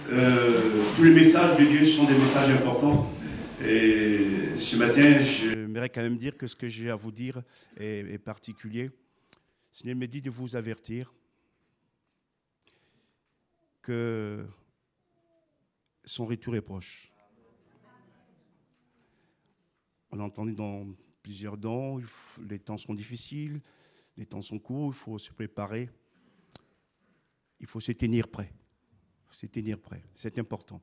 Tous les messages de Dieu sont des messages importants. Et ce matin, j'aimerais quand même dire que ce que j'ai à vous dire est particulier. Le Seigneur me dit de vous avertir que son retour est proche. On a entendu dans plusieurs dons, les temps sont difficiles, les temps sont courts, il faut se préparer, il faut se tenir prêt. Se tenir prêt, c'est important.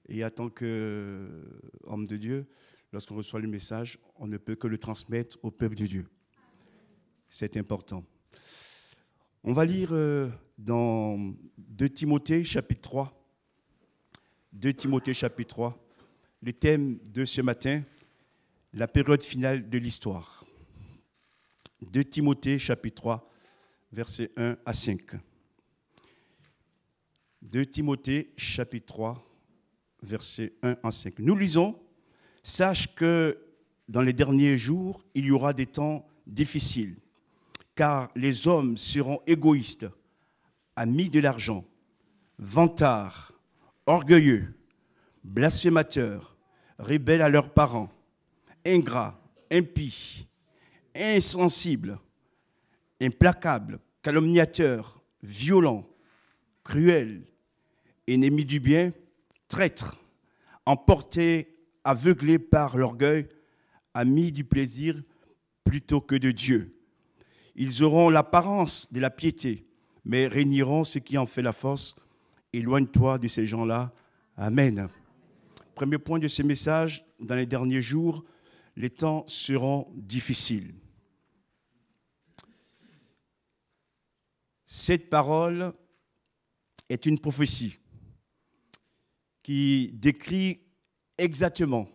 Et en tant qu'homme de Dieu, lorsqu'on reçoit le message, on ne peut que le transmettre au peuple de Dieu. C'est important. On va lire dans 2 Timothée chapitre 3. 2 Timothée chapitre 3. Le thème de ce matin, la période finale de l'histoire. 2 Timothée chapitre 3, versets 1 à 5. 2 Timothée chapitre 3, versets 1 à 5. Nous lisons, « Sache que dans les derniers jours, il y aura des temps difficiles, car les hommes seront égoïstes, amis de l'argent, vantards, orgueilleux, blasphémateurs, rebelles à leurs parents, ingrats, impies, insensibles, implacables, calomniateurs, violents, cruels, ennemis du bien, traîtres, emportés, aveuglés par l'orgueil, amis du plaisir plutôt que de Dieu. Ils auront l'apparence de la piété, mais régneront ce qui en fait la force. Éloigne-toi de ces gens-là. Amen. Premier point de ce message, dans les derniers jours, les temps seront difficiles. Cette parole est une prophétie qui décrit exactement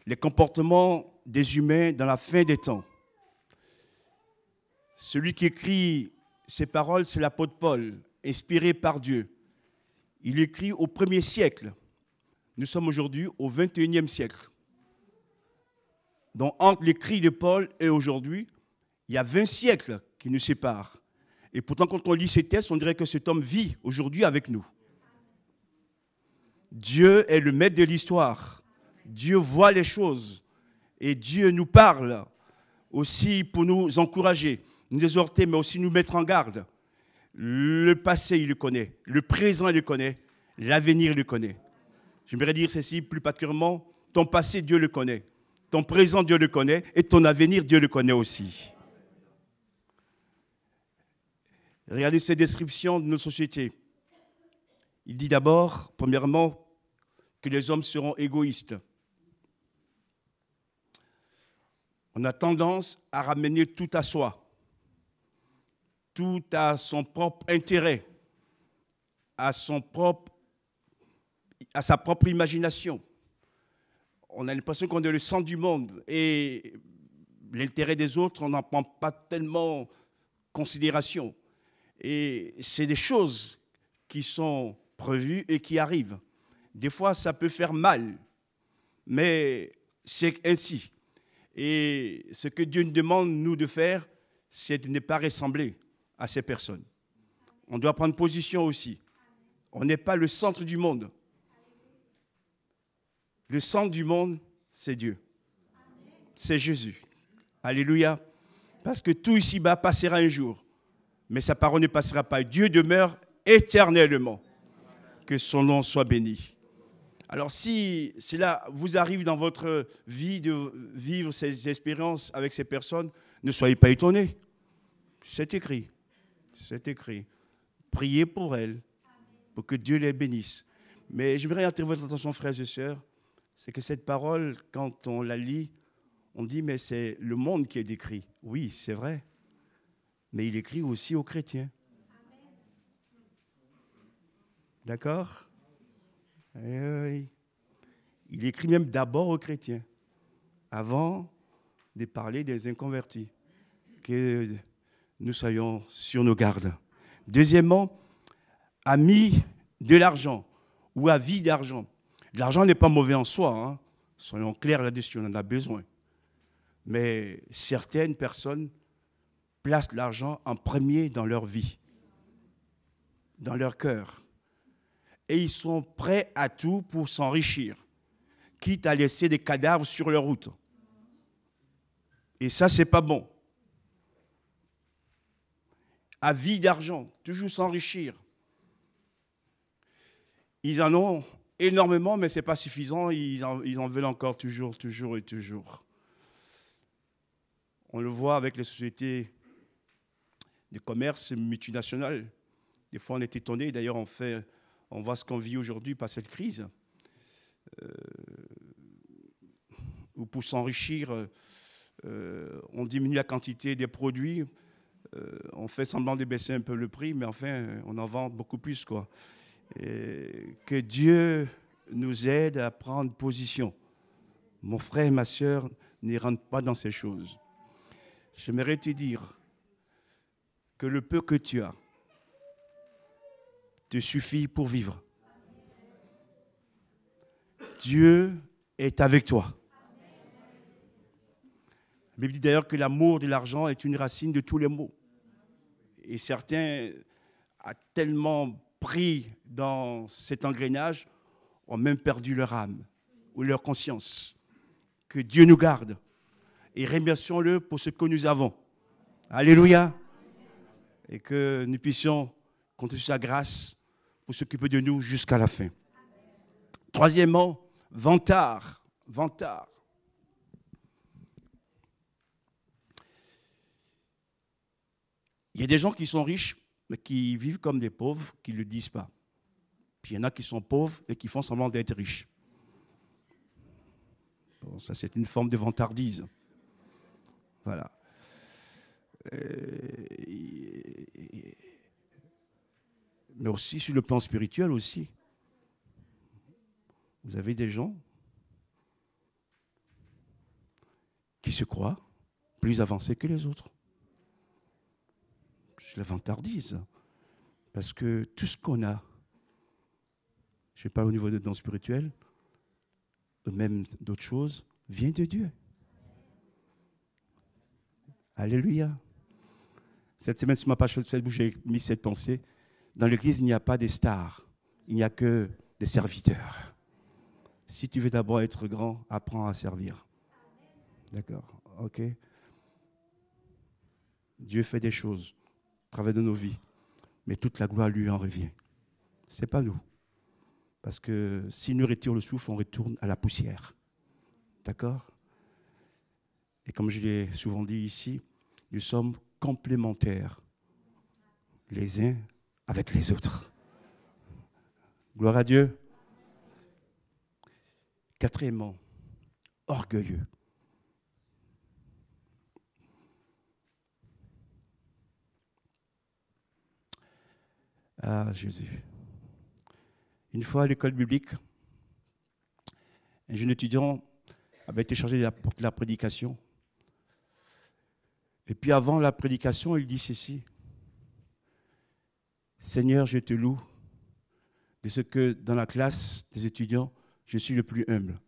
les comportements des humains dans la fin des temps. Celui qui écrit ces paroles, c'est l'apôtre Paul, inspiré par Dieu. Il écrit au 1er siècle. Nous sommes aujourd'hui au 21e siècle. Donc, entre l'écrit de Paul et aujourd'hui, il y a 20 siècles qui nous séparent. Et pourtant, quand on lit ces textes, on dirait que cet homme vit aujourd'hui avec nous. Dieu est le maître de l'histoire. Dieu voit les choses. Et Dieu nous parle aussi pour nous encourager, nous exhorter, mais aussi nous mettre en garde. Le passé, il le connaît. Le présent, il le connaît. L'avenir, il le connaît. J'aimerais dire ceci plus particulièrement. Ton passé, Dieu le connaît. Ton présent, Dieu le connaît. Et ton avenir, Dieu le connaît aussi. Regardez ces descriptions de notre société. Il dit d'abord, premièrement, que les hommes seront égoïstes. On a tendance à ramener tout à soi, tout à son propre intérêt, à sa propre imagination. On a l'impression qu'on est le centre du monde et l'intérêt des autres, on n'en prend pas tellement considération. Et c'est des choses qui sont prévues et qui arrivent. Des fois, ça peut faire mal, mais c'est ainsi. Et ce que Dieu nous demande, nous, de faire, c'est de ne pas ressembler à ces personnes. On doit prendre position aussi. On n'est pas le centre du monde. Le centre du monde, c'est Dieu. C'est Jésus. Alléluia. Parce que tout ici-bas passera un jour. Mais sa parole ne passera pas. Dieu demeure éternellement. Que son nom soit béni. Alors si cela vous arrive dans votre vie de vivre ces expériences avec ces personnes, ne soyez pas étonnés. C'est écrit. C'est écrit. Priez pour elles, pour que Dieu les bénisse. Mais j'aimerais attirer votre attention, frères et sœurs, c'est que cette parole, quand on la lit, on dit, mais c'est le monde qui est décrit. Oui, c'est vrai. Mais il écrit aussi aux chrétiens. D'accord ? Oui. Il écrit même d'abord aux chrétiens, avant de parler des inconvertis. Que nous soyons sur nos gardes. Deuxièmement, amis de l'argent ou avis d'argent. L'argent n'est pas mauvais en soi, hein. Soyons clairs là-dessus, on en a besoin. Mais certaines personnes placent l'argent en premier dans leur vie, dans leur cœur. et ils sont prêts à tout pour s'enrichir, quitte à laisser des cadavres sur leur route. Et ça, c'est pas bon. Avide d'argent, toujours s'enrichir. Ils en ont énormément, mais ce n'est pas suffisant. Ils en veulent encore toujours, toujours et toujours. On le voit avec les sociétés de commerce multinationales. Des fois, on est étonné. D'ailleurs, on voit ce qu'on vit aujourd'hui par cette crise. Où pour s'enrichir, on diminue la quantité des produits. On fait semblant de baisser un peu le prix, mais enfin, on en vend beaucoup plus, quoi. Et que Dieu nous aide à prendre position. Mon frère et ma sœur, ne rentrent pas dans ces choses. J'aimerais te dire que le peu que tu as te suffit pour vivre. Dieu est avec toi. La Bible dit d'ailleurs que l'amour de l'argent est une racine de tous les maux. Et certains ont tellement pris dans cet engrenage, ont même perdu leur âme ou leur conscience. Que Dieu nous garde et remercions-le pour ce que nous avons. Alléluia. Et que nous puissions compter sur sa grâce pour s'occuper de nous jusqu'à la fin. Troisièmement, vantard. Vantard. Il y a des gens qui sont riches, mais qui vivent comme des pauvres, qui ne le disent pas. Puis il y en a qui sont pauvres et qui font semblant d'être riches. Bon, ça, c'est une forme de vantardise. Voilà. Mais aussi sur le plan spirituel aussi. Vous avez des gens qui se croient plus avancés que les autres. Je la vantardise. Parce que tout ce qu'on a, je parle au niveau de dons spirituels, ou même d'autres choses, vient de Dieu. Alléluia. Cette semaine, sur ma page Facebook, j'ai mis cette pensée. Dans l'Église, il n'y a pas de stars. Il n'y a que des serviteurs. Si tu veux d'abord être grand, apprends à servir. D'accord? OK? Dieu fait des choses à travers de nos vies, mais toute la gloire lui en revient. Ce n'est pas nous. Parce que si nous retirons le souffle, on retourne à la poussière. D'accord? Et comme je l'ai souvent dit ici, nous sommes complémentaires les uns avec les autres. Gloire à Dieu. Quatrièmement, orgueilleux. Ah, Jésus. Une fois à l'école biblique, un jeune étudiant avait été chargé de la prédication. Et puis avant la prédication, il dit ceci. Seigneur, je te loue de ce que dans la classe des étudiants, je suis le plus humble.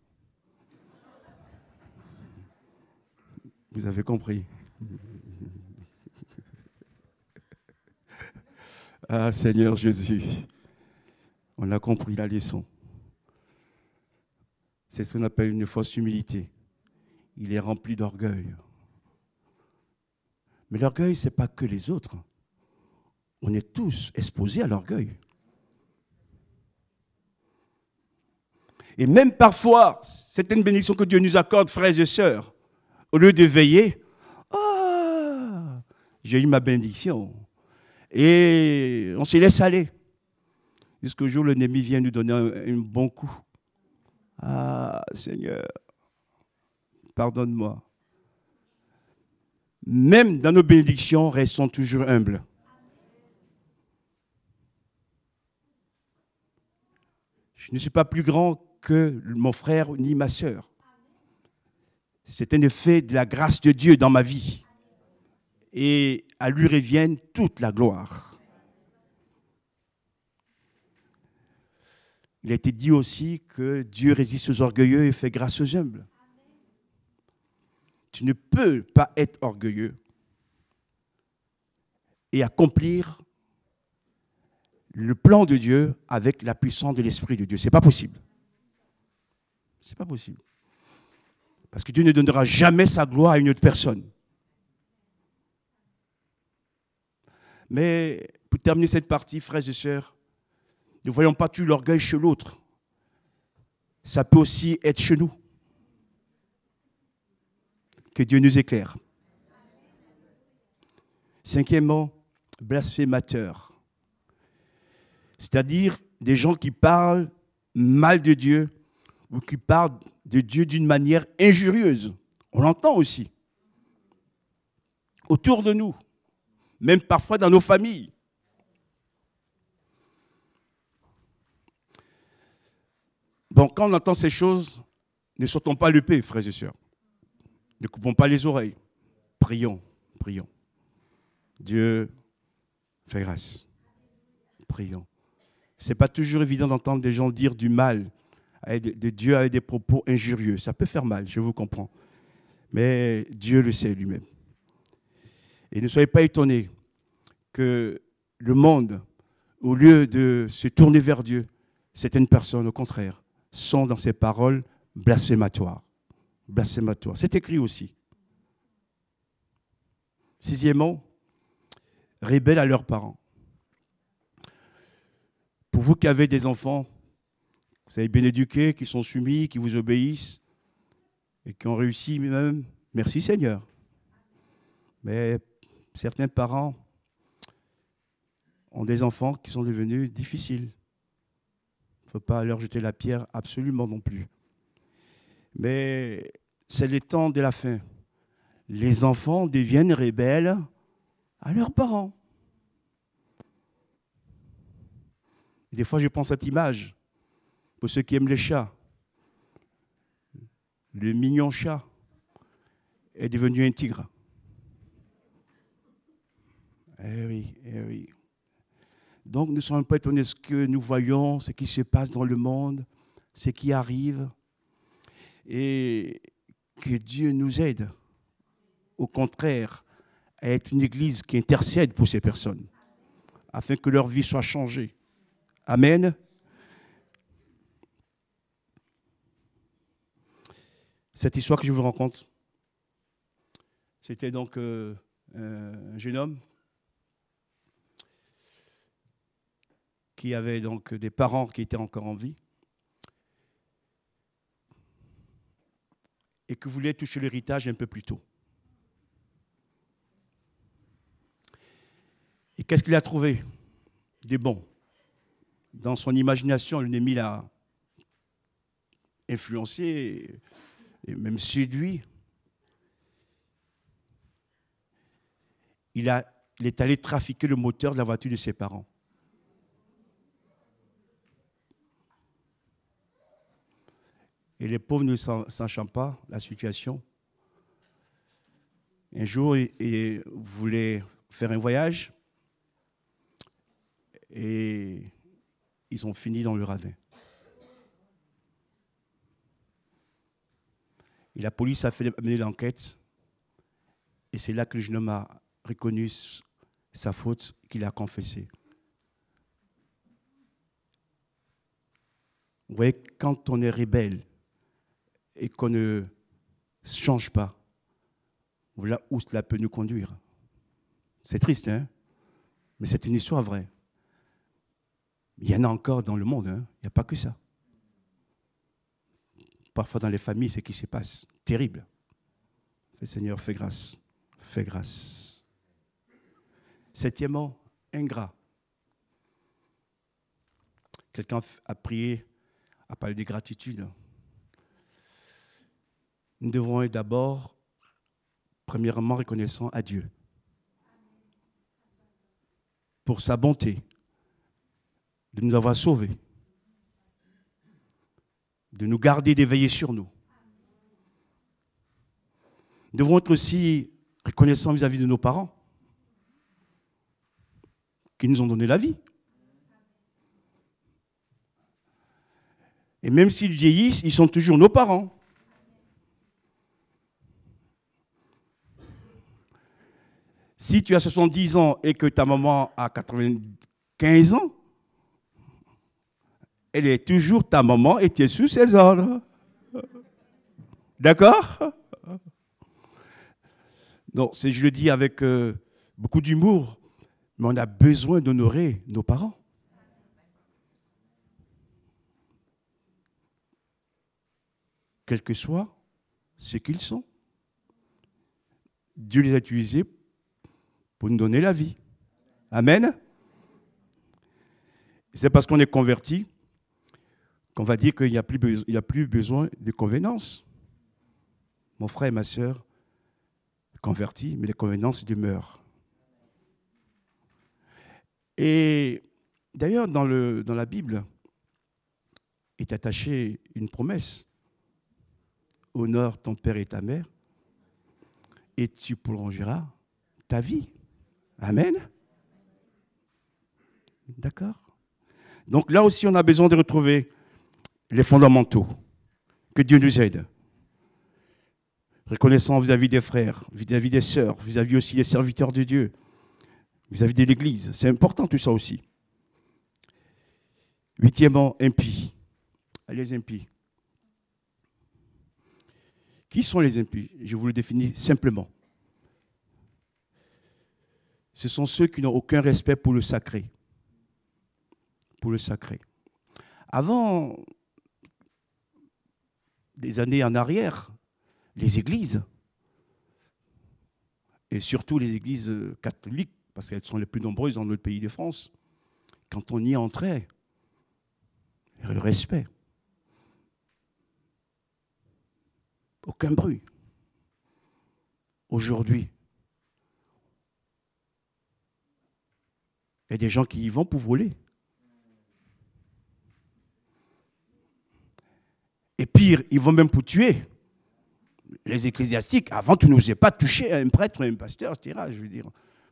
Vous avez compris. Ah, Seigneur Jésus, on a compris la leçon. C'est ce qu'on appelle une fausse humilité. Il est rempli d'orgueil. Mais l'orgueil, ce n'est pas que les autres. On est tous exposés à l'orgueil. Et même parfois, c'est une bénédiction que Dieu nous accorde, frères et sœurs. Au lieu de veiller, ah, j'ai eu ma bénédiction. Et on se laisse aller. Jusqu'au jour où l'ennemi vient nous donner un bon coup. Ah, Seigneur, pardonne-moi. Même dans nos bénédictions, restons toujours humbles. Je ne suis pas plus grand que mon frère ni ma sœur. C'est un effet de la grâce de Dieu dans ma vie. Et à lui revienne toute la gloire. Il a été dit aussi que Dieu résiste aux orgueilleux et fait grâce aux humbles. Tu ne peux pas être orgueilleux et accomplir le plan de Dieu avec la puissance de l'Esprit de Dieu. Ce n'est pas possible. Ce n'est pas possible. Parce que Dieu ne donnera jamais sa gloire à une autre personne. Mais pour terminer cette partie, frères et sœurs, ne voyons pas tout l'orgueil chez l'autre. Ça peut aussi être chez nous. Que Dieu nous éclaire. Cinquièmement, blasphémateur. C'est-à-dire des gens qui parlent mal de Dieu ou qui parlent de Dieu d'une manière injurieuse. On l'entend aussi. Autour de nous, même parfois dans nos familles. Bon, quand on entend ces choses, ne sautons pas le paix, frères et sœurs. Ne coupons pas les oreilles. Prions, prions. Dieu fait grâce. Prions. Ce n'est pas toujours évident d'entendre des gens dire du mal de Dieu avec des propos injurieux. Ça peut faire mal, je vous comprends. Mais Dieu le sait lui-même. Et ne soyez pas étonnés que le monde, au lieu de se tourner vers Dieu, certaines personnes, au contraire, sont dans ces paroles blasphématoires. Blasphématoires. C'est écrit aussi. Sixièmement, rebelles à leurs parents. Pour vous qui avez des enfants, vous avez bien éduqués, qui sont soumis, qui vous obéissent et qui ont réussi même, merci Seigneur. Mais certains parents ont des enfants qui sont devenus difficiles. Il ne faut pas leur jeter la pierre absolument non plus. Mais c'est le temps de la fin. Les enfants deviennent rebelles à leurs parents. Et des fois, je pense à cette image, pour ceux qui aiment les chats. Le mignon chat est devenu un tigre. Eh oui, eh oui. Donc, nous ne sommes pas étonnés de ce que nous voyons, ce qui se passe dans le monde, ce qui arrive. Et que Dieu nous aide, au contraire, à être une église qui intercède pour ces personnes, afin que leur vie soit changée. Amen. Cette histoire que je vous raconte, c'était donc un jeune homme qui avait donc des parents qui étaient encore en vie et qui voulait toucher l'héritage un peu plus tôt. Et qu'est-ce qu'il a trouvé de bon? Dans son imagination, l'ennemi l'a influencé et même séduit. Il est allé trafiquer le moteur de la voiture de ses parents. Et les pauvres ne sachant pas la situation, un jour, il voulait faire un voyage et ils ont fini dans le ravin. Et la police a mené l'enquête et c'est là que le jeune homme a reconnu sa faute qu'il a confessée. Vous voyez, quand on est rebelle et qu'on ne change pas, voilà où cela peut nous conduire. C'est triste, hein? Mais c'est une histoire vraie. Il y en a encore dans le monde, hein? Il n'y a pas que ça. Parfois dans les familles, c'est ce qui se passe. Terrible. Le Seigneur, fais grâce. Fais grâce. Septièmement, ingrat. Quelqu'un a prié, a parlé de gratitude. Nous devons être d'abord, premièrement, reconnaissants à Dieu pour sa bonté de nous avoir sauvés, de nous garder, d'éveiller sur nous. Nous devons être aussi reconnaissants vis-à-vis de nos parents qui nous ont donné la vie. Et même s'ils vieillissent, ils sont toujours nos parents. Si tu as 70 ans et que ta maman a 95 ans, elle est toujours ta maman et tu es sous ses ordres. D'accord? Non, je le dis avec beaucoup d'humour, mais on a besoin d'honorer nos parents. Quel que soit ce qu'ils sont. Dieu les a utilisés pour nous donner la vie. Amen. C'est parce qu'on est converti qu'on va dire qu'il n'y a plus besoin de convenances. Mon frère et ma sœur, convertis, mais les convenances demeurent. Et d'ailleurs, dans la Bible, est attachée une promesse. Honore ton père et ta mère, et tu prolongeras ta vie. Amen. D'accord? Donc là aussi, on a besoin de retrouver les fondamentaux. Que Dieu nous aide. Reconnaissant vis-à-vis des frères, vis-à-vis des sœurs, vis-à-vis aussi des serviteurs de Dieu, vis-à-vis de l'Église. C'est important tout ça aussi. Huitièmement, impies. Les impies. Qui sont les impies? Je vous le définis simplement. Ce sont ceux qui n'ont aucun respect pour le sacré. Pour le sacré. Avant, des années en arrière, les églises, et surtout les églises catholiques, parce qu'elles sont les plus nombreuses dans notre pays de France, quand on y entrait, il y avait le respect. Aucun bruit. Aujourd'hui, il y a des gens qui y vont pour voler. Et pire, ils vont même pour tuer. Les ecclésiastiques, avant, tu n'osais pas toucher à un prêtre, à un pasteur, etc. Je veux dire,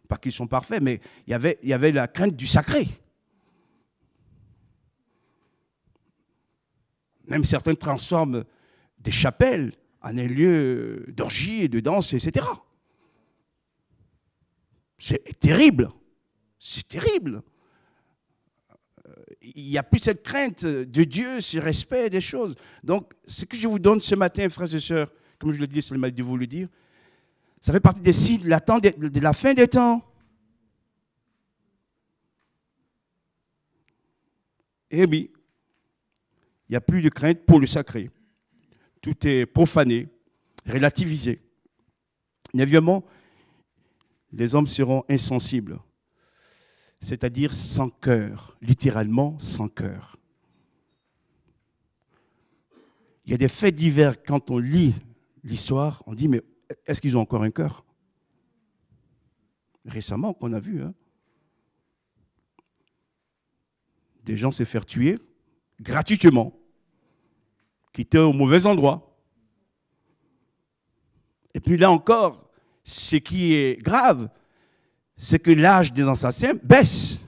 pas qu'ils sont parfaits, mais il y avait la crainte du sacré. Même certains transforment des chapelles en un lieu d'orgie et de danse, etc. C'est terrible. C'est terrible. Il n'y a plus cette crainte de Dieu, ce respect des choses. Donc, ce que je vous donne ce matin, frères et sœurs, comme je le dis, c'est le mal de vous le dire, ça fait partie des signes de la fin des temps. Eh oui, il n'y a plus de crainte pour le sacré. Tout est profané, relativisé. Neuvièmement, les hommes seront insensibles, c'est-à-dire sans cœur, littéralement sans cœur. Il y a des faits divers, quand on lit l'histoire, on dit, mais est-ce qu'ils ont encore un cœur? Récemment, qu'on a vu, des gens se faire tuer gratuitement, qui étaient au mauvais endroit. Et puis là encore, ce qui est grave, c'est que l'âge des assassins baisse.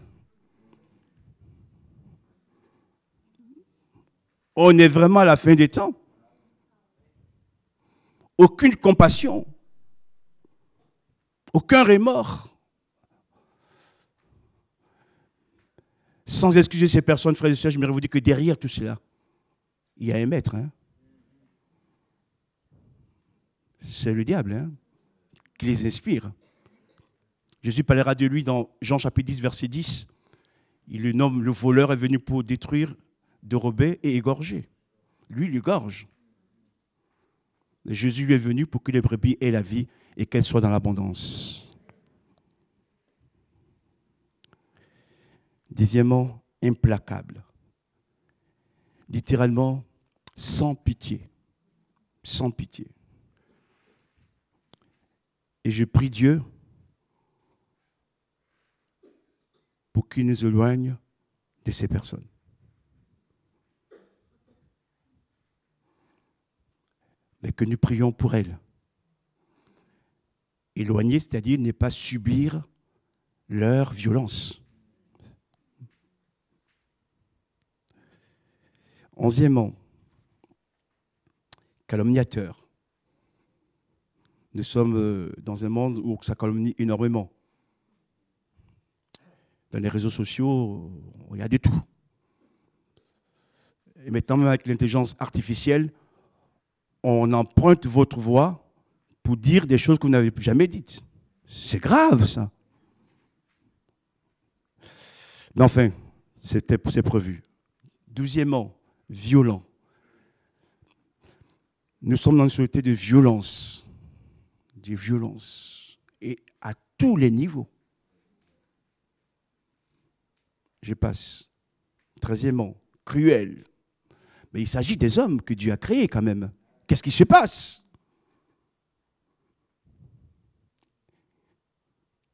On est vraiment à la fin des temps. Aucune compassion, aucun remords. Sans excuser ces personnes, frères et sœurs, j'aimerais vous dire que derrière tout cela, il y a un maître. C'est le diable qui les inspire. Jésus parlera de lui dans Jean chapitre 10, verset 10. Il le nomme le voleur est venu pour détruire, dérober et égorger. Lui, il égorge. Jésus lui est venu pour que les brebis aient la vie et qu'elles soient dans l'abondance. Dixièmement, implacable. Littéralement, sans pitié. Sans pitié. Et je prie Dieu pour qu'il nous éloigne de ces personnes. Mais que nous prions pour elles. Éloigner, c'est-à-dire ne pas subir leur violence. Onzièmement, calomniateur. Nous sommes dans un monde où ça calomnie énormément. Dans les réseaux sociaux, il y a de tout. Et maintenant, même avec l'intelligence artificielle, on emprunte votre voix pour dire des choses que vous n'avez jamais dites. C'est grave, ça. Mais enfin, c'est prévu. 12e, violent. Nous sommes dans une société de violence. De violence. Et à tous les niveaux. Je passe. 13e, cruel. Mais il s'agit des hommes que Dieu a créés quand même. Qu'est-ce qui se passe?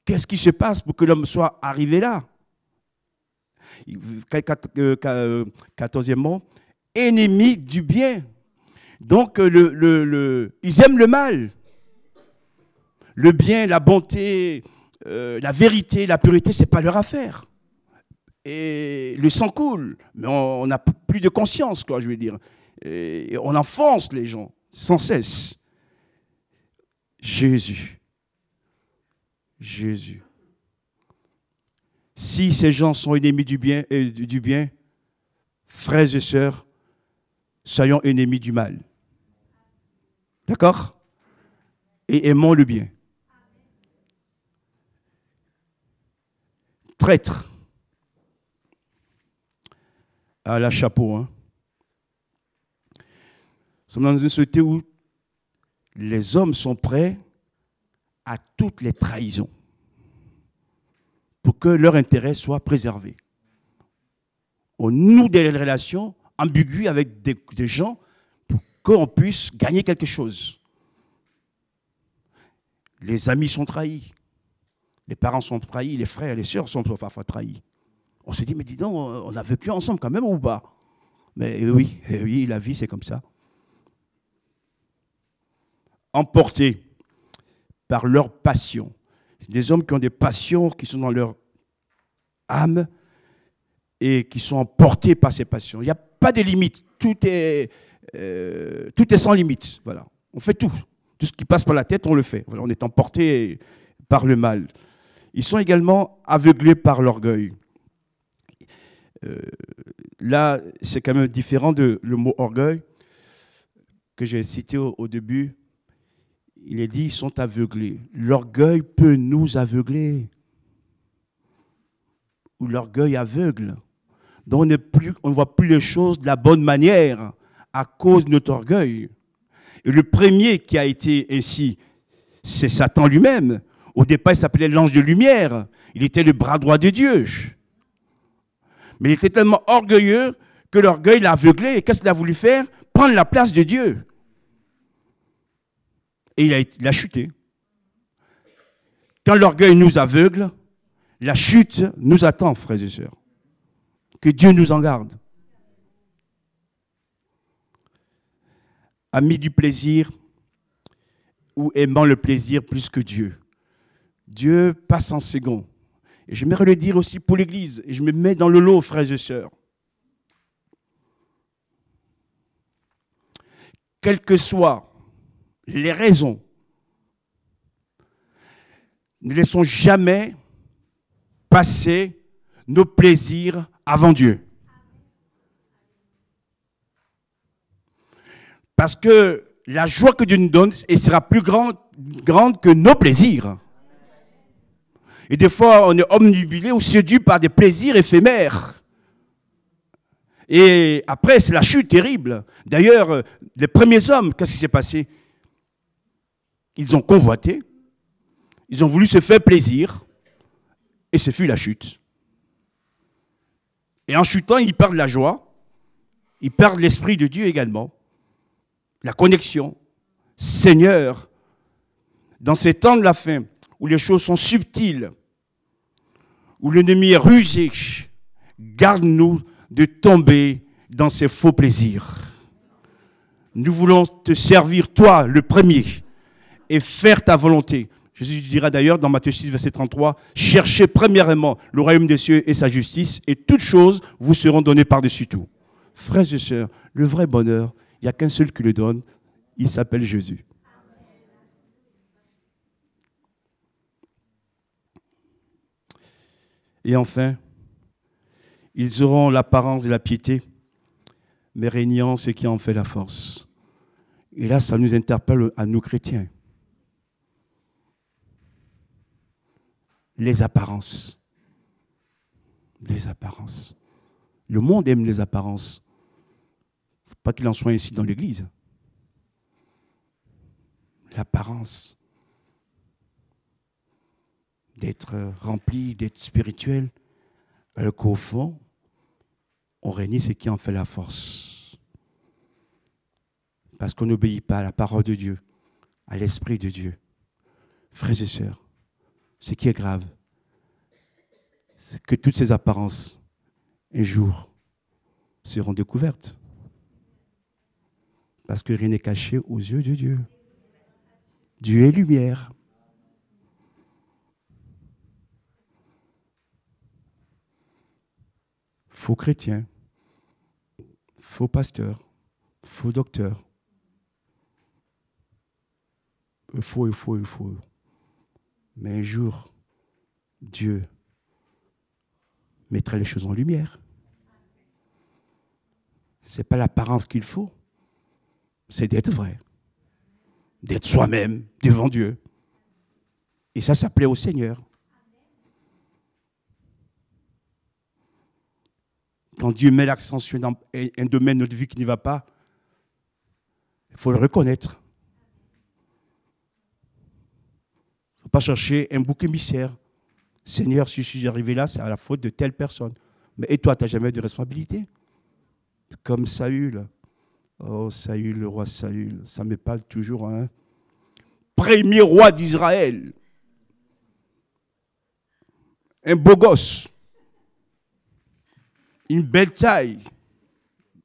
Qu'est-ce qui se passe pour que l'homme soit arrivé là? 14e, ennemi du bien. Donc, ils aiment le mal. Le bien, la bonté, la vérité, la pureté, ce n'est pas leur affaire. Et le sang coule, mais on n'a plus de conscience, quoi, je veux dire. Et on enfonce les gens sans cesse. Jésus. Si ces gens sont ennemis du bien, frères et sœurs, soyons ennemis du mal. D'accord? Et aimons le bien. Traître. À la chapeau. Hein. Nous sommes dans une société où les hommes sont prêts à toutes les trahisons pour que leur intérêt soit préservé. On noue des relations ambiguës avec des gens pour qu'on puisse gagner quelque chose. Les amis sont trahis, les parents sont trahis, les frères et les sœurs sont parfois trahis. On se dit, mais dis donc, on a vécu ensemble quand même ou pas? Mais oui, la vie c'est comme ça. Emportés par leur passion. C'est des hommes qui ont des passions qui sont dans leur âme et qui sont emportés par ces passions. Il n'y a pas de limite. Tout est sans limite. Voilà. On fait tout. Tout ce qui passe par la tête, on le fait. Voilà. On est emporté par le mal. Ils sont également aveuglés par l'orgueil. Là, c'est quand même différent de le mot orgueil que j'ai cité au début. Il est dit, ils sont aveuglés. L'orgueil peut nous aveugler. Ou l'orgueil aveugle. Donc on ne voit plus les choses de la bonne manière à cause de notre orgueil. Et le premier qui a été ainsi, c'est Satan lui-même. Au départ, il s'appelait l'ange de lumière. Il était le bras droit de Dieu. Mais il était tellement orgueilleux que l'orgueil l'a aveuglé. Et qu'est-ce qu'il a voulu faire? Prendre la place de Dieu. Et il a chuté. Quand l'orgueil nous aveugle, la chute nous attend, frères et sœurs. Que Dieu nous en garde. Amis du plaisir ou aimant le plaisir plus que Dieu. Dieu passe en second. Et j'aimerais le dire aussi pour l'Église. Et je me mets dans le lot, frères et sœurs. Quelles que soient les raisons, ne laissons jamais passer nos plaisirs avant Dieu. Parce que la joie que Dieu nous donne sera plus grande que nos plaisirs. Et des fois, on est omnibulé ou séduit par des plaisirs éphémères. Et après, c'est la chute terrible. D'ailleurs, les premiers hommes, qu'est-ce qui s'est passé? Ils ont convoité, ils ont voulu se faire plaisir, et ce fut la chute. Et en chutant, ils perdent la joie, ils perdent l'esprit de Dieu également, la connexion. Seigneur, dans ces temps de la fin, où les choses sont subtiles, où l'ennemi est rusé, garde-nous de tomber dans ces faux plaisirs. Nous voulons te servir, toi, le premier, et faire ta volonté. Jésus dira d'ailleurs dans Matthieu 6, verset 33, « Cherchez premièrement le royaume des cieux et sa justice, et toutes choses vous seront données par-dessus tout. » Frères et sœurs, le vrai bonheur, il n'y a qu'un seul qui le donne, il s'appelle Jésus. Et enfin, ils auront l'apparence de la piété, mais régnant, c'est qui en fait la force. Et là, ça nous interpelle à nous chrétiens. Les apparences. Les apparences. Le monde aime les apparences. Il ne faut pas qu'il en soit ainsi dans l'Église. L'apparence. D'être rempli, d'être spirituel. Alors qu'au fond, on réunit ce qui en fait la force. Parce qu'on n'obéit pas à la parole de Dieu, à l'Esprit de Dieu. Frères et sœurs, ce qui est grave, c'est que toutes ces apparences, un jour, seront découvertes. Parce que rien n'est caché aux yeux de Dieu. Dieu est lumière. Faux chrétiens, faux pasteurs, faux docteurs. Faux. Mais un jour, Dieu mettra les choses en lumière. Ce n'est pas l'apparence qu'il faut, c'est d'être vrai, d'être soi-même devant Dieu. Et ça plaît au Seigneur. Quand Dieu met l'accent sur un domaine de notre vie qui n'y va pas, il faut le reconnaître. Il ne faut pas chercher un bouc émissaire. Seigneur, si je suis arrivé là, c'est à la faute de telle personne. Mais et toi, tu n'as jamais de responsabilité? Comme Saül. Oh, Saül, le roi Saül, ça me parle toujours. Hein? Premier roi d'Israël. Un beau gosse. Une belle taille.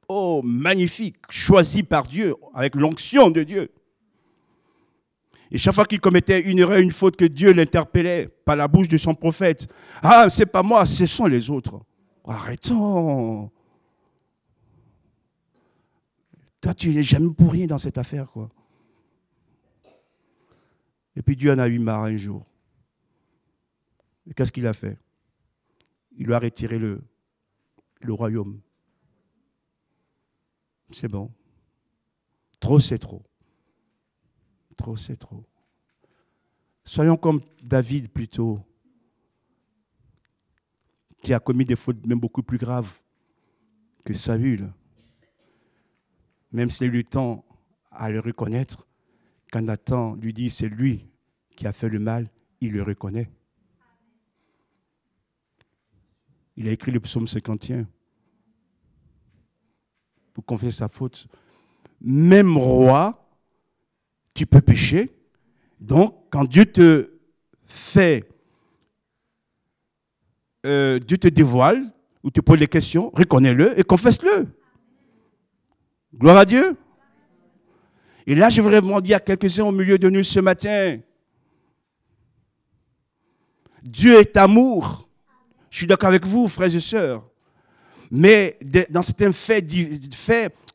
Oh, magnifique. Choisi par Dieu, avec l'onction de Dieu. Et chaque fois qu'il commettait une erreur, une faute, que Dieu l'interpellait par la bouche de son prophète. Ah, c'est pas moi, ce sont les autres. Arrêtons. Toi, tu n'es jamais pour rien dans cette affaire, quoi. Et puis Dieu en a eu marre un jour. Et qu'est-ce qu'il a fait? Il lui a retiré le royaume. C'est bon. Trop, c'est trop. Trop, c'est trop. Soyons comme David plutôt, qui a commis des fautes même beaucoup plus graves que Saül. Même s'il a eu le temps à le reconnaître, quand Nathan lui dit c'est lui qui a fait le mal, il le reconnaît. Il a écrit le psaume 51 pour confesser sa faute. Même roi, tu peux pécher. Donc, quand Dieu te fait, Dieu te dévoile ou te pose des questions, reconnais-le et confesse-le. Gloire à Dieu. Et là, je voudrais vraiment dire à quelques-uns au milieu de nous ce matin. Dieu est amour. Je suis d'accord avec vous, frères et sœurs. Mais dans certains faits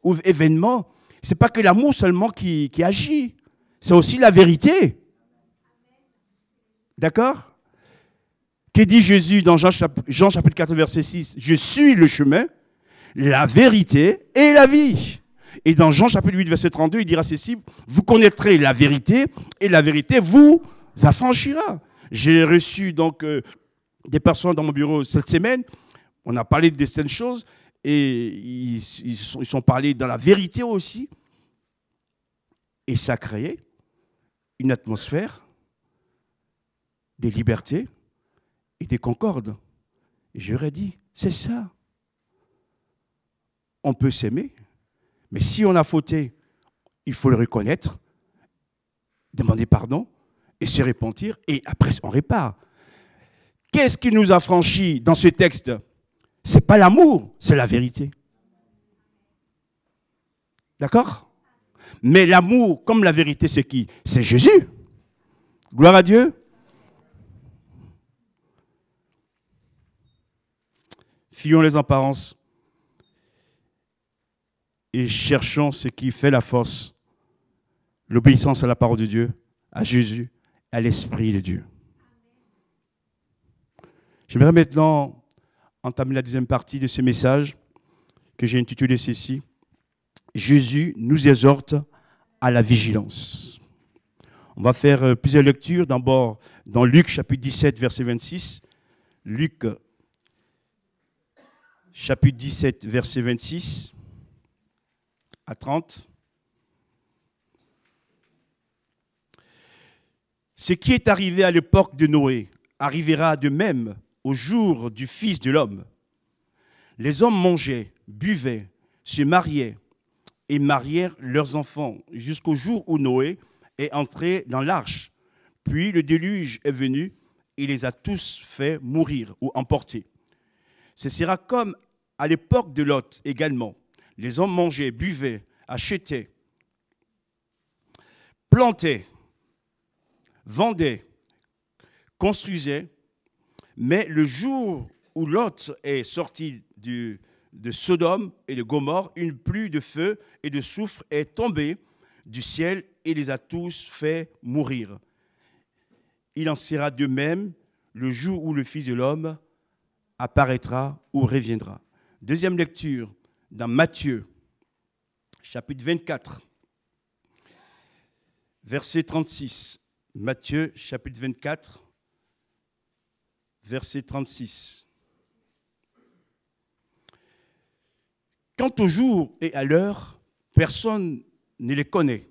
ou événements, ce n'est pas que l'amour seulement qui agit. C'est aussi la vérité. D'accord? Que dit Jésus dans Jean chapitre 4, verset 6? Je suis le chemin, la vérité et la vie. Et dans Jean chapitre 8, verset 32, il dira ceci: vous connaîtrez la vérité et la vérité vous affranchira. J'ai reçu donc des personnes dans mon bureau cette semaine. On a parlé de certaines choses et ils sont parlé dans la vérité aussi. Et ça a créé une atmosphère des libertés et des concordes. Et j'aurais dit, c'est ça. On peut s'aimer, mais si on a fauté, il faut le reconnaître, demander pardon et se repentir, et après on répare. Qu'est-ce qui nous a franchis dans ce texte? Ce n'est pas l'amour, c'est la vérité. D'accord? Mais l'amour, comme la vérité, c'est qui? C'est Jésus. Gloire à Dieu. Fuyons les apparences et cherchons ce qui fait la force, l'obéissance à la parole de Dieu, à Jésus, à l'Esprit de Dieu. J'aimerais maintenant entamer la deuxième partie de ce message que j'ai intitulé ceci: Jésus nous exhorte à la vigilance. On va faire plusieurs lectures. D'abord, dans Luc chapitre 17, verset 26. Luc chapitre 17, verset 26 à 30. Ce qui est arrivé à l'époque de Noé arrivera de même au jour du Fils de l'homme. Les hommes mangeaient, buvaient, se mariaient et marièrent leurs enfants jusqu'au jour où Noé est entré dans l'arche. Puis le déluge est venu et les a tous fait mourir ou emporter. Ce sera comme à l'époque de Lot également. Les hommes mangeaient, buvaient, achetaient, plantaient, vendaient, construisaient. Mais le jour où Lot est sorti de Sodome et de Gomorrhe, une pluie de feu et de soufre est tombée du ciel et les a tous fait mourir. Il en sera de même le jour où le Fils de l'homme apparaîtra ou reviendra. Deuxième lecture, dans Matthieu, chapitre 24, verset 36. Matthieu, chapitre 24, verset 36. Quant au jour et à l'heure, personne ne les connaît,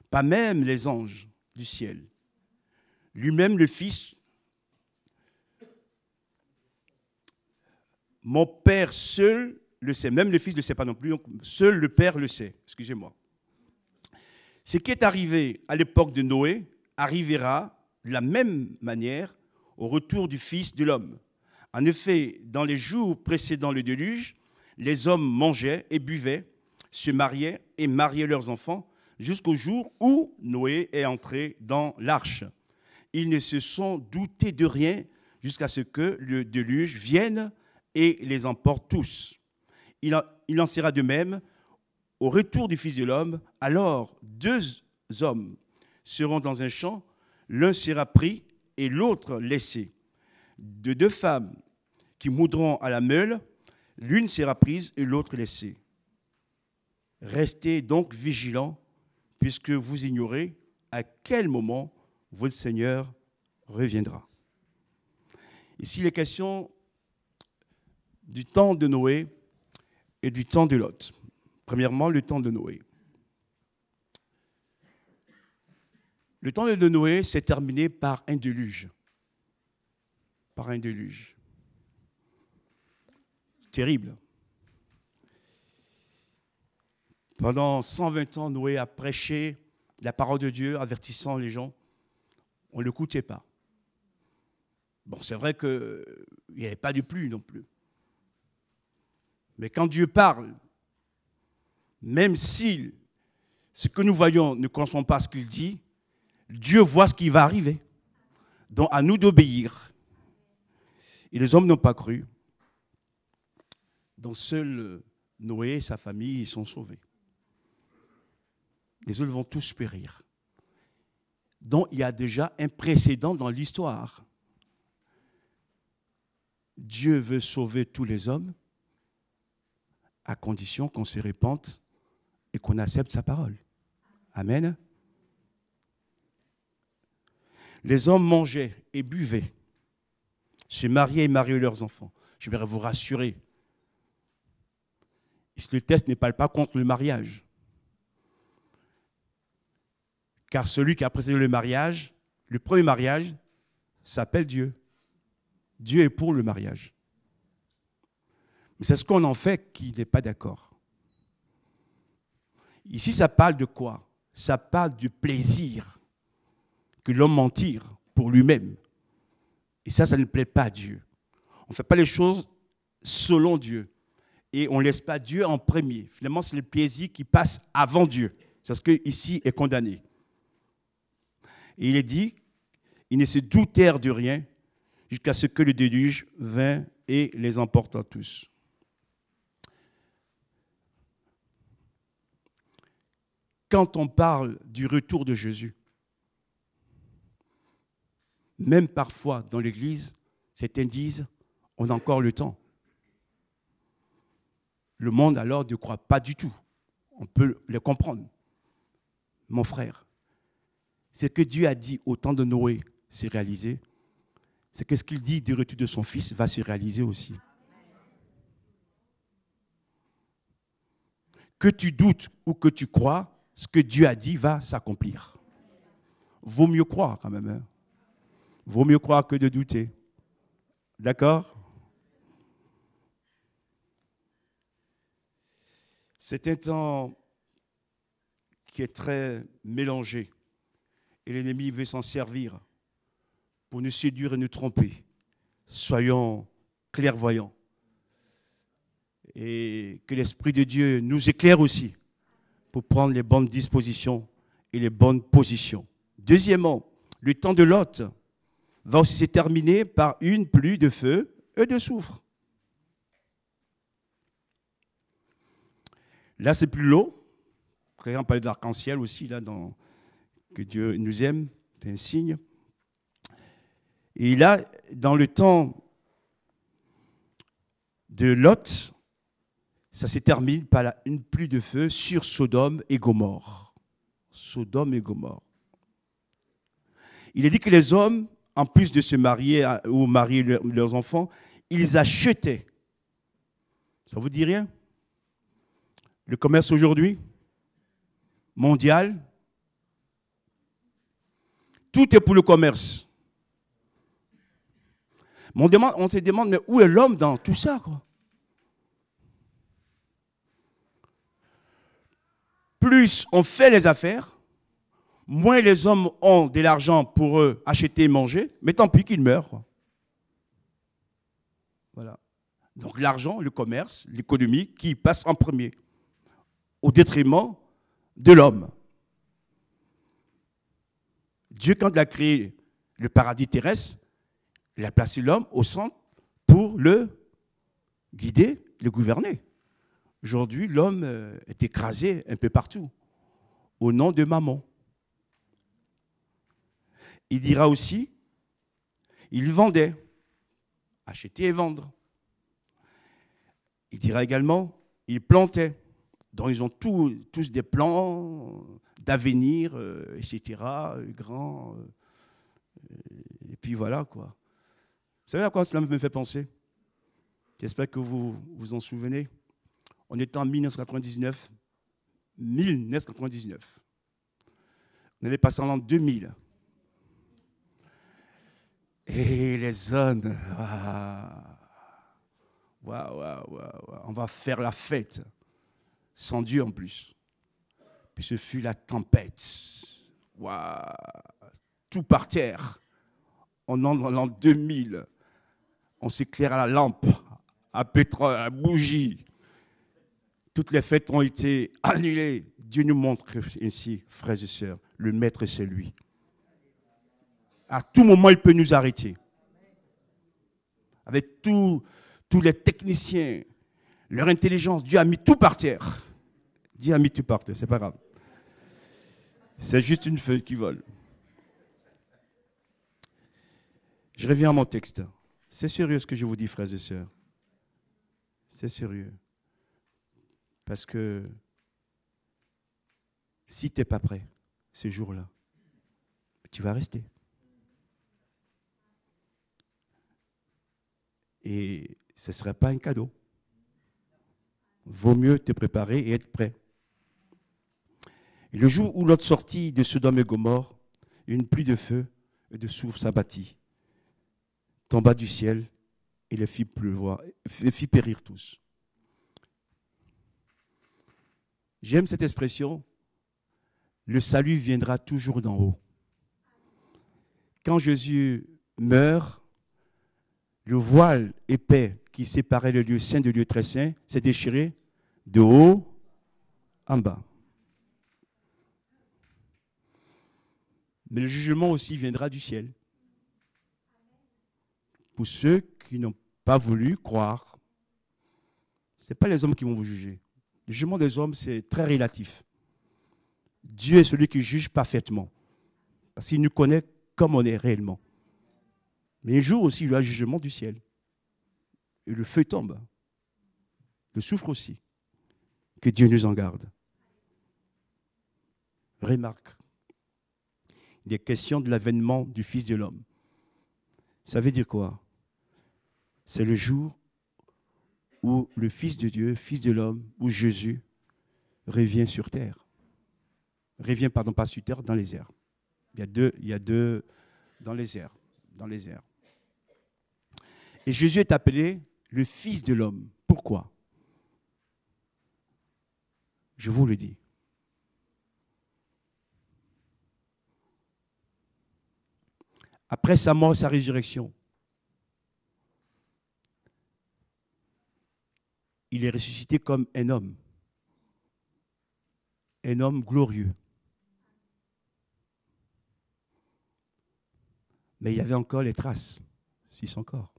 pas même les anges du ciel. Lui-même, le Fils, mon Père seul le sait. Même le Fils ne le sait pas non plus, seul le Père le sait. Excusez-moi. Ce qui est arrivé à l'époque de Noé arrivera de la même manière au retour du Fils de l'homme. En effet, dans les jours précédant le déluge, les hommes mangeaient et buvaient, se mariaient et mariaient leurs enfants jusqu'au jour où Noé est entré dans l'arche. Ils ne se sont doutés de rien jusqu'à ce que le déluge vienne et les emporte tous. Il en sera de même au retour du Fils de l'homme. Alors 2 hommes seront dans un champ, l'un sera pris et l'autre laissé. De 2 femmes qui moudront à la meule, l'une sera prise et l'autre laissée. Restez donc vigilants, puisque vous ignorez à quel moment votre Seigneur reviendra. Ici, il est question du temps de Noé et du temps de Lot. Premièrement, le temps de Noé. Le temps de Noé s'est terminé par un déluge. Par un déluge. Terrible. Pendant 120 ans, Noé a prêché la parole de Dieu, avertissant les gens. On ne l'écoutait pas. Bon, c'est vrai qu'il n'y avait pas de pluie non plus. Mais quand Dieu parle, même si ce que nous voyons ne correspond pas à ce qu'il dit, Dieu voit ce qui va arriver. Donc à nous d'obéir. Et les hommes n'ont pas cru. Donc seul Noé et sa famille sont sauvés. Les autres vont tous périr. Donc il y a déjà un précédent dans l'histoire. Dieu veut sauver tous les hommes à condition qu'on se répande et qu'on accepte sa parole. Amen. Les hommes mangeaient et buvaient, se mariaient et mariaient leurs enfants. Je voudrais vous rassurer. Le texte ne parle pas contre le mariage. Car celui qui a précédé le mariage, le premier mariage, s'appelle Dieu. Dieu est pour le mariage. Mais c'est ce qu'on en fait qui n'est pas d'accord. Ici, ça parle de quoi? Ça parle du plaisir que l'homme en tire pour lui-même. Et ça ne plaît pas à Dieu. On ne fait pas les choses selon Dieu. Et on ne laisse pas Dieu en premier. Finalement, c'est le plaisir qui passe avant Dieu. C'est ce qui ici est condamné. Et il est dit, ils ne se doutèrent de rien jusqu'à ce que le déluge vint et les emporta tous. Quand on parle du retour de Jésus, même parfois dans l'Église, certains disent, on a encore le temps. Le monde alors ne croit pas du tout On peut les comprendre. Mon frère, ce que Dieu a dit au temps de Noé s'est réalisé. C'est que ce qu'il dit du retour de son fils va se réaliser aussi. Que tu doutes ou que tu crois, ce que Dieu a dit va s'accomplir. Vaut mieux croire quand même. Hein? Vaut mieux croire que de douter. D'accord? C'est un temps qui est très mélangé. Et l'ennemi veut s'en servir pour nous séduire et nous tromper. Soyons clairvoyants. Et que l'Esprit de Dieu nous éclaire aussi pour prendre les bonnes dispositions et les bonnes positions. Deuxièmement, le temps de Lot va aussi se terminer par une pluie de feu et de soufre. Là, c'est plus l'eau. On parlait de l'arc-en-ciel aussi, là, que Dieu nous aime. C'est un signe. Et là, dans le temps de Lot, ça se termine par une pluie de feu sur Sodome et Gomorrhe. Sodome et Gomorrhe. Il est dit que les hommes, en plus de se marier ou marier leurs enfants, ils achetaient. Ça vous dit rien? Le commerce aujourd'hui, mondial, tout est pour le commerce. Mais on se demande, mais où est l'homme dans tout ça, quoi? Plus on fait les affaires, moins les hommes ont de l'argent pour eux acheter et manger, mais tant pis qu'ils meurent, quoi. Voilà. Donc l'argent, le commerce, l'économie qui passe en premier, au détriment de l'homme. Dieu, quand il a créé le paradis terrestre, il a placé l'homme au centre pour le guider, le gouverner. Aujourd'hui, l'homme est écrasé un peu partout, au nom de Mammon. Il dira aussi, il vendait, acheter et vendre. Il dira également, il plantait. Donc ils ont tous des plans d'avenir, etc., grands. Et puis voilà, quoi. Vous savez à quoi cela me fait penser? J'espère que vous vous en souvenez. On était en 1999. 1999. On allait passer en l'an 2000. Et les hommes, on va faire la fête. Sans Dieu en plus. Puis ce fut la tempête. Waouh, tout par terre. On entre dans l'an 2000. On s'éclaire à la lampe, à pétrole, à la bougie. Toutes les fêtes ont été annulées. Dieu nous montre ainsi, frères et sœurs, le maître c'est lui. À tout moment, il peut nous arrêter. Avec tous les techniciens, leur intelligence, Dieu a mis tout par terre. Dieu a mis tout par terre, c'est pas grave. C'est juste une feuille qui vole. Je reviens à mon texte. C'est sérieux ce que je vous dis, frères et sœurs. C'est sérieux. Parce que si tu n'es pas prêt ce jour-là, tu vas rester. Et ce ne serait pas un cadeau. Vaut mieux te préparer et être prêt. Et le jour où Lot sortit de Sodome et Gomorrhe, une pluie de feu et de soufre s'abattit, tomba du ciel et les fit pleuvoir, les fit périr tous. J'aime cette expression, le salut viendra toujours d'en haut. Quand Jésus meurt, le voile épais qui séparait le lieu saint du lieu très saint s'est déchiré de haut en bas. Mais le jugement aussi viendra du ciel. Pour ceux qui n'ont pas voulu croire, ce n'est pas les hommes qui vont vous juger. Le jugement des hommes, c'est très relatif. Dieu est celui qui juge parfaitement. Parce qu'il nous connaît comme on est réellement. Mais un jour aussi, il y a le jugement du ciel. Et le feu tombe. Le soufre aussi. Que Dieu nous en garde. remarque. Il est question de l'avènement du Fils de l'homme. Ça veut dire quoi? C'est le jour où le Fils de Dieu, Fils de l'homme, où Jésus revient sur terre. Revient, pardon, pas sur terre, dans les airs. Il y a deux dans les airs. Dans les airs. Et Jésus est appelé le Fils de l'homme. Pourquoi? Je vous le dis. Après sa mort et sa résurrection, il est ressuscité comme un homme glorieux. Mais il y avait encore les traces sur son corps.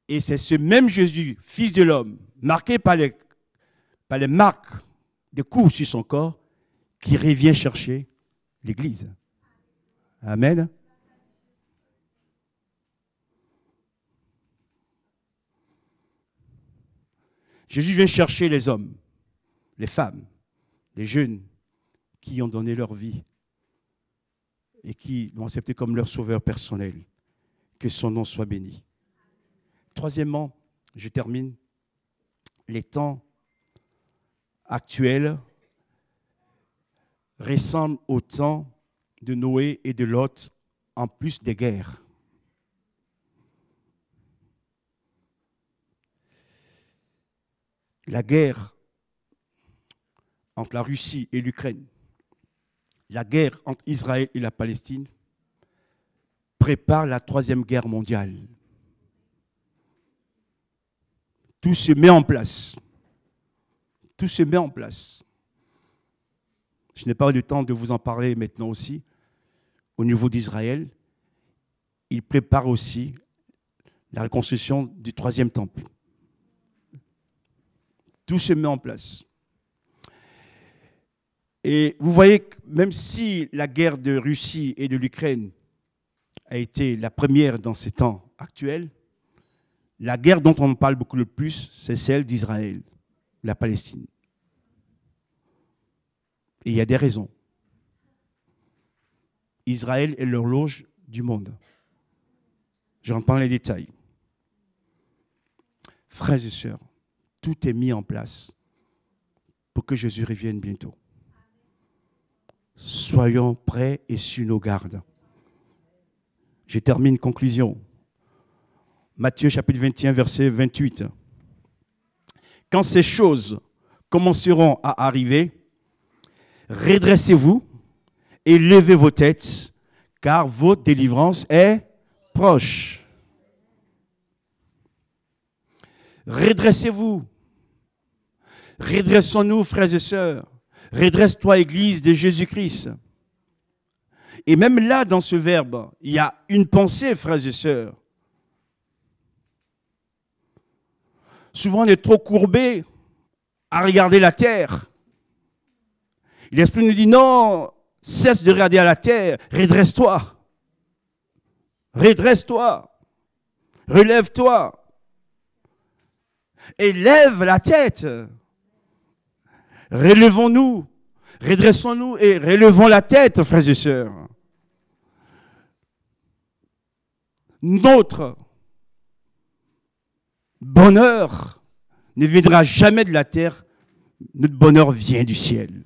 Et c'est ce même Jésus, Fils de l'homme, marqué par les marques de coups sur son corps, qui revient chercher l'Église. Amen. Jésus vient chercher les hommes, les femmes, les jeunes qui ont donné leur vie et qui l'ont accepté comme leur sauveur personnel. Que son nom soit béni. Troisièmement, je termine, les temps actuels ressemblent au temps de Noé et de Lot, en plus des guerres. La guerre entre la Russie et l'Ukraine, la guerre entre Israël et la Palestine prépare la troisième guerre mondiale. Tout se met en place. Tout se met en place. Je n'ai pas eu le temps de vous en parler maintenant aussi. Au niveau d'Israël, il prépare aussi la reconstruction du troisième temple. Tout se met en place. Et vous voyez que même si la guerre de Russie et de l'Ukraine a été la première dans ces temps actuels, la guerre dont on parle beaucoup le plus, c'est celle d'Israël, la Palestine. Et il y a des raisons. Israël est l'horloge du monde. Je rentre pas dans les détails. Frères et sœurs, tout est mis en place pour que Jésus revienne bientôt. Soyons prêts et sur nos gardes. Je termine, conclusion. Matthieu chapitre 21, verset 28. Quand ces choses commenceront à arriver, redressez-vous et levez vos têtes, car votre délivrance est proche. Redressez-vous. Redressons-nous, frères et sœurs. Redresse-toi, Église de Jésus-Christ. Et même là, dans ce verbe, il y a une pensée, frères et sœurs. Souvent, on est trop courbé à regarder la terre. L'Esprit nous dit non, cesse de regarder à la terre, redresse-toi. Redresse-toi. Relève-toi. Et lève la tête. Relevons-nous, redressons-nous et relevons la tête, frères et sœurs. Notre bonheur ne viendra jamais de la terre, notre bonheur vient du ciel.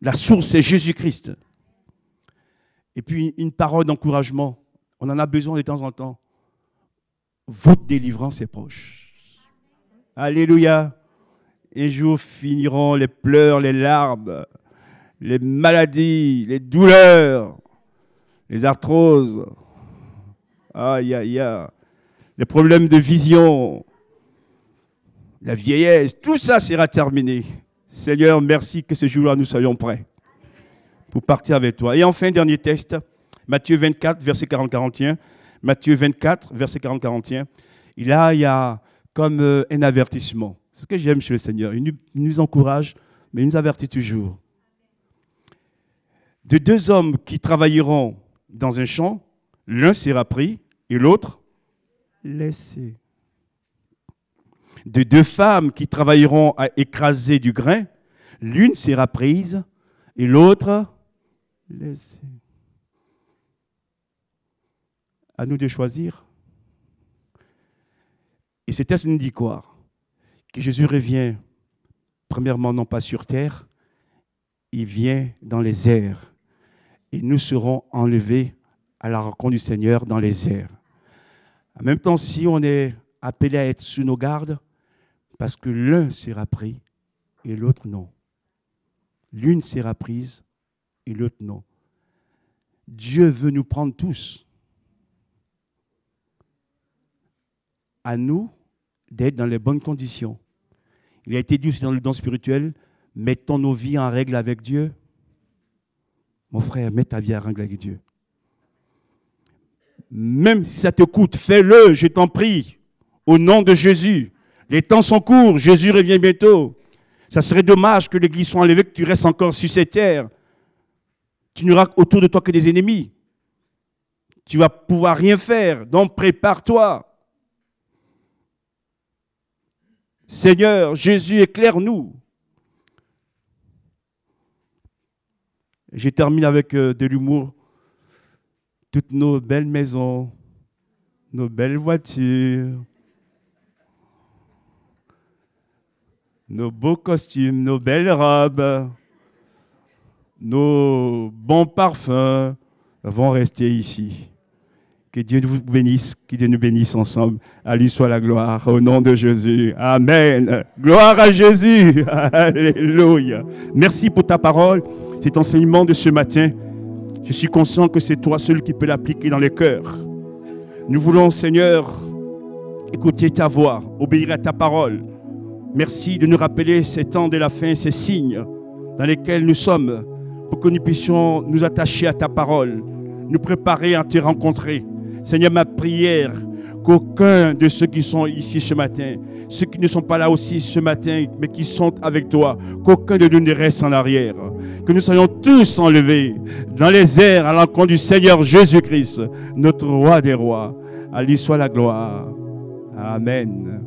La source, c'est Jésus-Christ. Et puis, une parole d'encouragement, on en a besoin de temps en temps. Votre délivrance est proche. Alléluia. Un jour finiront les pleurs, les larmes, les maladies, les douleurs, les arthroses, aïe, aïe, aïe, les problèmes de vision, la vieillesse, tout ça sera terminé. Seigneur, merci que ce jour-là, nous soyons prêts pour partir avec toi. Et enfin, dernier texte, Matthieu 24, verset 40-41. Matthieu 24, verset 40-41. Et là, il y a comme un avertissement. C'est ce que j'aime chez le Seigneur. Il nous encourage, mais il nous avertit toujours. De deux hommes qui travailleront dans un champ, l'un sera pris et l'autre laissé. de deux femmes qui travailleront à écraser du grain, l'une sera prise et l'autre laissée. À nous de choisir. Et ce texte nous dit quoi? Que Jésus revient, premièrement, non pas sur terre, il vient dans les airs. Et nous serons enlevés à la rencontre du Seigneur dans les airs. En même temps, si on est appelé à être sous nos gardes, parce que l'un sera pris et l'autre non. L'une sera prise et l'autre non. Dieu veut nous prendre tous. À nous d'être dans les bonnes conditions. Il a été dit aussi dans le don spirituel, mettons nos vies en règle avec Dieu. Mon frère, mets ta vie en règle avec Dieu. Même si ça te coûte, fais-le, je t'en prie, au nom de Jésus. Les temps sont courts, Jésus revient bientôt. Ça serait dommage que l'Église soit enlevée, que tu restes encore sur cette terre. Tu n'auras autour de toi que des ennemis. Tu ne vas pouvoir rien faire, donc prépare-toi. Seigneur, Jésus, éclaire-nous. Je termine avec de l'humour. Toutes nos belles maisons, nos belles voitures, nos beaux costumes, nos belles robes, nos bons parfums vont rester ici. Que Dieu vous bénisse, que Dieu nous bénisse ensemble. À lui soit la gloire, au nom de Jésus. Amen. Gloire à Jésus. Alléluia. Merci pour ta parole, cet enseignement de ce matin. Je suis conscient que c'est toi seul qui peux l'appliquer dans les cœurs. Nous voulons, Seigneur, écouter ta voix, obéir à ta parole. Merci de nous rappeler ces temps de la fin, ces signes dans lesquels nous sommes, pour que nous puissions nous attacher à ta parole, nous préparer à te rencontrer. Seigneur, ma prière, qu'aucun de ceux qui sont ici ce matin, ceux qui ne sont pas là aussi ce matin, mais qui sont avec toi, qu'aucun de nous ne reste en arrière. Que nous soyons tous enlevés dans les airs à l'encontre du Seigneur Jésus-Christ, notre roi des rois. À lui soit la gloire. Amen.